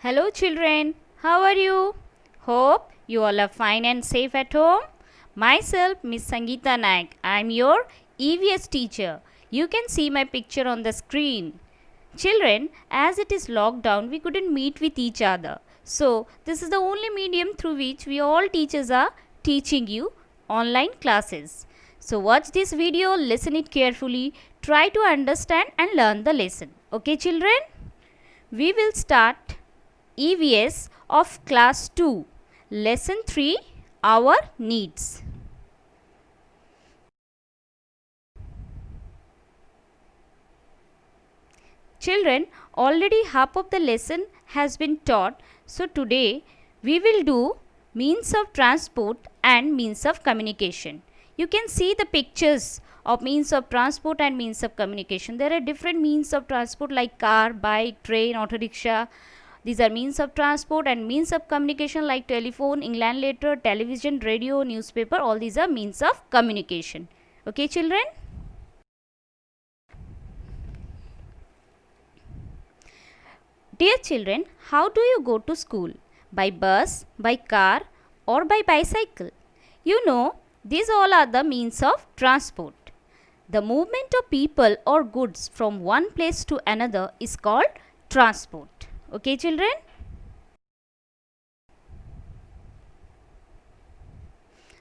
Hello children, how are you? Hope you all are fine and safe at home. Myself Miss Sangeeta Naik. I am your EVS teacher. You can see my picture on the screen. Children, as it is lockdown, we couldn't meet with each other. So, this is the only medium through which we all teachers are teaching you online classes. So, watch this video, listen it carefully, try to understand and learn the lesson. Okay children? We will start EVS of class 2, lesson 3, our needs. Children, already half of the lesson has been taught, so today we will do means of transport and means of communication. You can see the pictures of means of transport and means of communication. There are different means of transport like car, bike, train, auto rickshaw. These are means of transport, and means of communication like telephone, inland letter, television, radio, newspaper. All these are means of communication. Okay children? Dear children, how do you go to school? By bus, by car or by bicycle? You know, these all are the means of transport. The movement of people or goods from one place to another is called transport. Okay children?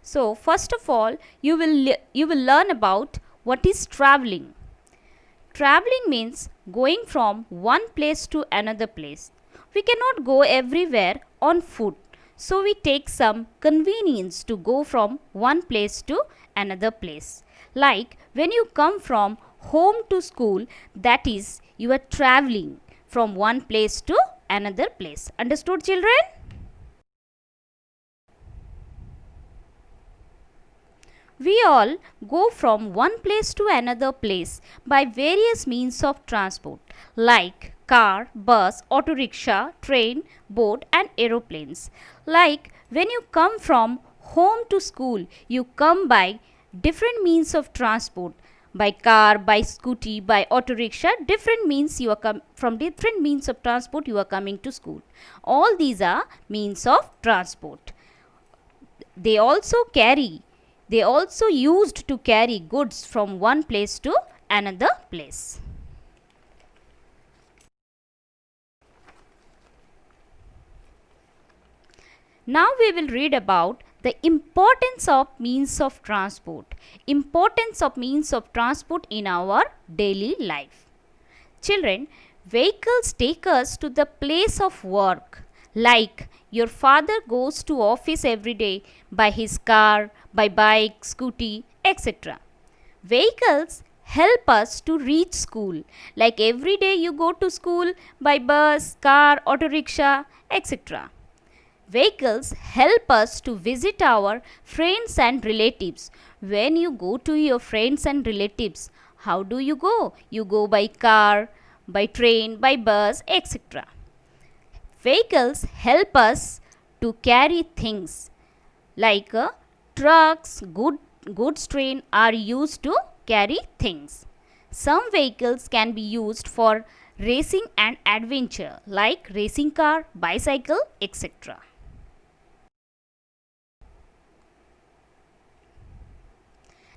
So first of all, you will learn about what is traveling. Traveling means going from one place to another place. We cannot go everywhere on foot, so we take some convenience to go from one place to another place. Like when you come from home to school, that is, you are traveling from one place to another place. Understood children? We all go from one place to another place by various means of transport like car, bus, auto rickshaw, train, boat and aeroplanes. Like when you come from home to school, you come by different means of transport, by car, by scooty, by auto rickshaw. Different means you are from different means of transport you are coming to school. All these are means of transport. They also used to carry goods from one place to another place. Now we will read about the importance of means of transport. Importance of means of transport in our daily life. Children, vehicles take us to the place of work. Like your father goes to office every day by his car, by bike, scooty, etc. Vehicles help us to reach school. Like every day you go to school by bus, car, auto rickshaw, etc. Vehicles help us to visit our friends and relatives. When you go to your friends and relatives, how do you go? You go by car, by train, by bus, etc. Vehicles help us to carry things like trucks, goods train are used to carry things. Some vehicles can be used for racing and adventure like racing car, bicycle, etc.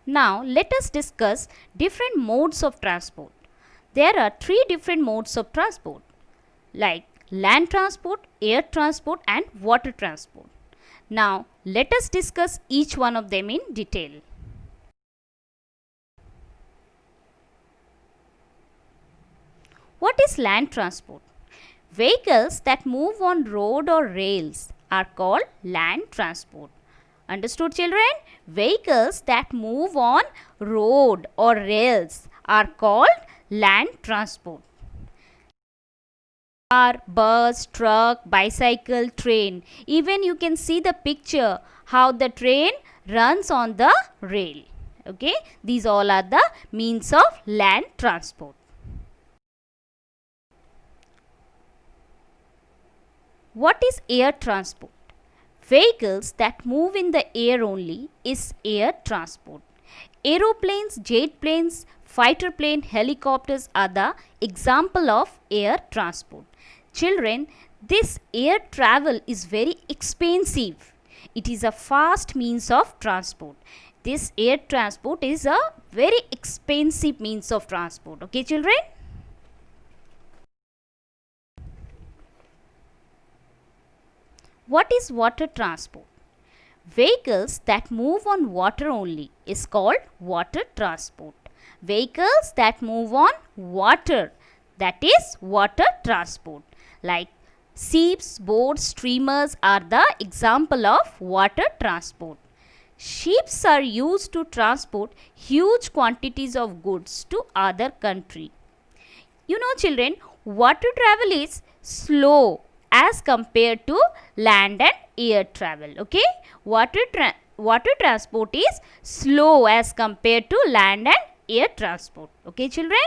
Now let us discuss different modes of transport. There are 3 different modes of transport like land transport, air transport and water transport. Now let us discuss each one of them in detail. What is land transport? Vehicles that move on road or rails are called land transport. Understood children? Vehicles that move on road or rails are called land transport. Car, bus, truck, bicycle, train. Even you can see the picture how the train runs on the rail. Okay, these all are the means of land transport. What is air transport? Vehicles that move in the air only is air transport. Aeroplanes, jet planes, fighter plane, helicopters are the example of air transport. Children, This air travel is very expensive. It is a fast means of transport. This air transport is a very expensive means of transport. Okay, children? What is water transport? Vehicles that move on water only is called water transport. Vehicles that move on water, that is water transport. Like ships, boats, steamers are the example of water transport. Ships are used to transport huge quantities of goods to other country. You know, children, water travel is slow as compared to land and air travel. Okay, water transport is slow as compared to land and air transport. Okay, children.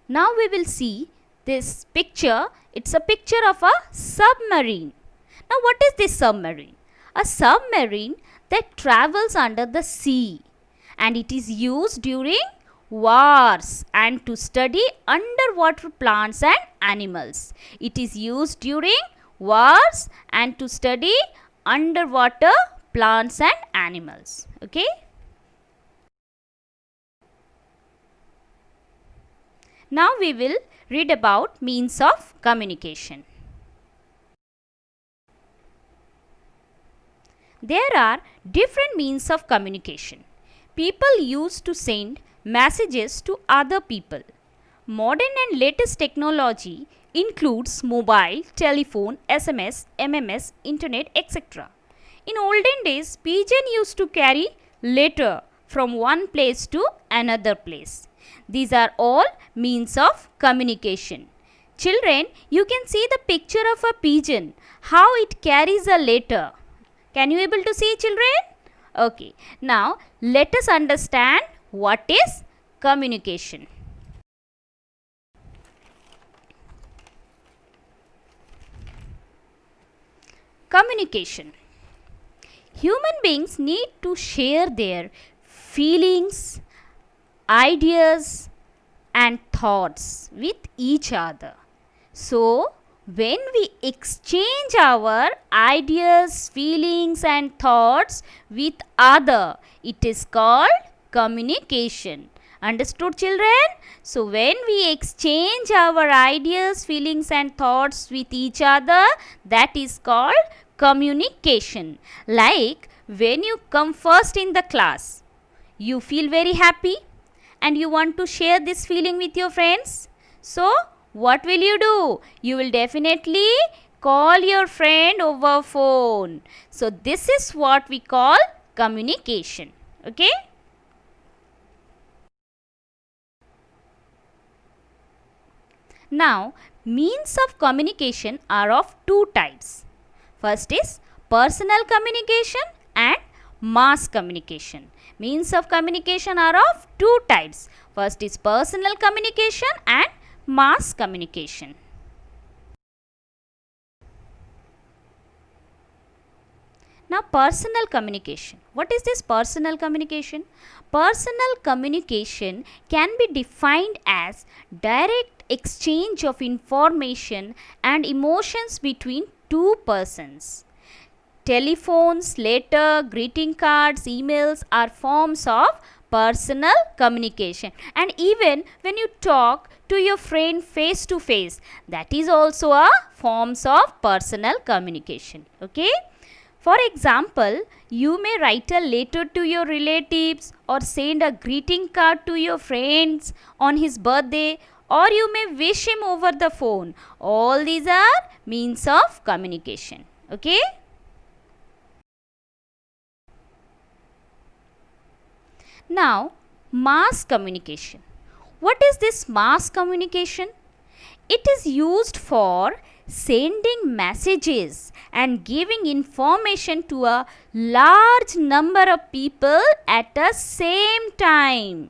Now we will see this picture. It's a picture of a submarine. Now what is this submarine? A submarine that travels under the sea, and it is used during wars and to study underwater plants and animals. It is used during wars and to study underwater plants and animals. Okay. Now we will read about means of communication. There are different means of communication. People used to send messages to other people. Modern and latest technology includes mobile, telephone, SMS, MMS, internet, etc. In olden days, pigeon used to carry letter from one place to another place. These are all means of communication. Children, you can see the picture of a pigeon, how it carries a letter. Can you able to see, children? Okay. Now, let us understand what is communication. Communication. Human beings need to share their feelings, ideas and thoughts with each other. So, when we exchange our ideas, feelings and thoughts with other, it is called communication. Understood, children? So, when we exchange our ideas, feelings and thoughts with each other, that is called communication. Like when you come first in the class, you feel very happy and you want to share this feeling with your friends. So, what will you do? You will definitely call your friend over phone. So, this is what we call communication. Okay? Now, means of communication are of two types. First is personal communication and mass communication. Means of communication are of two types. First is personal communication and mass communication. Now, personal communication. What is this personal communication? Personal communication can be defined as direct exchange of information and emotions between two persons. Telephones, letter, greeting cards, emails are forms of personal communication. And even when you talk to your friend face to face, that is also a forms of personal communication. Okay? For example, you may write a letter to your relatives or send a greeting card to your friends on his birthday, or you may wish him over the phone. All these are means of communication. Okay? Now, mass communication. What is this mass communication? It is used for sending messages and giving information to a large number of people at the same time.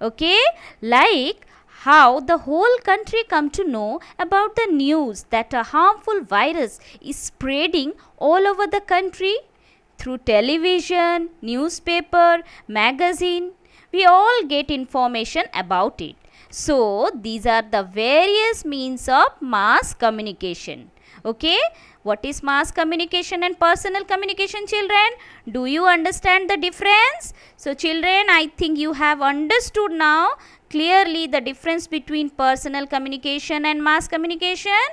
Okay? Like how the whole country come to know about the news that a harmful virus is spreading all over the country through television, newspaper, magazine. we all get information about it. So these are the various means of mass communication. Okay, what is mass communication and personal communication, children? Do you understand the difference? So children, I think you have understood now clearly the difference between personal communication and mass communication.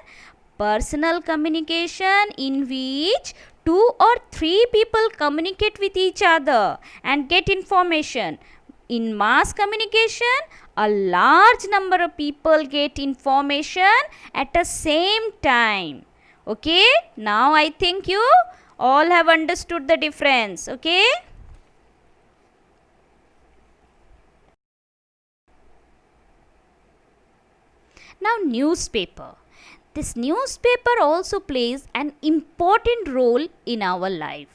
Personal communication, in which 2 or 3 people communicate with each other and get information. In mass communication, a large number of people get information at the same time. Okay, now I think you all have understood the difference. Okay, now newspaper. This newspaper also plays an important role in our life.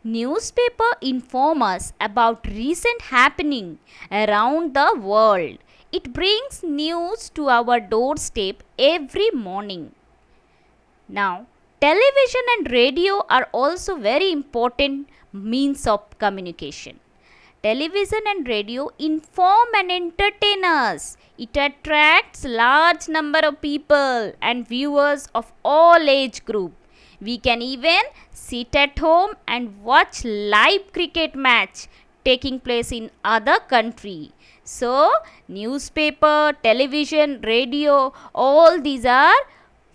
Newspaper inform us about recent happening around the world. It brings news to our doorstep every morning. Now, television and radio are also very important means of communication. Television and radio inform and entertain us. It attracts large number of people and viewers of all age group. We can even sit at home and watch live cricket match taking place in other country. So, newspaper, television, radio, all these are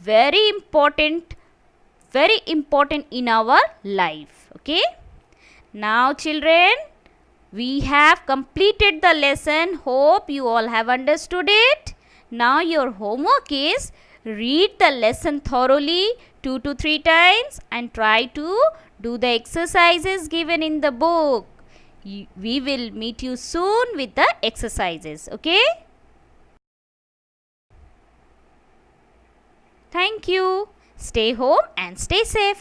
very important in our life. Okay, now children, we have completed the lesson. Hope you all have understood it. Now your homework is read the lesson thoroughly 2 to 3 times and try to do the exercises given in the book. We will meet you soon with the exercises. Okay? Thank you. Stay home and stay safe.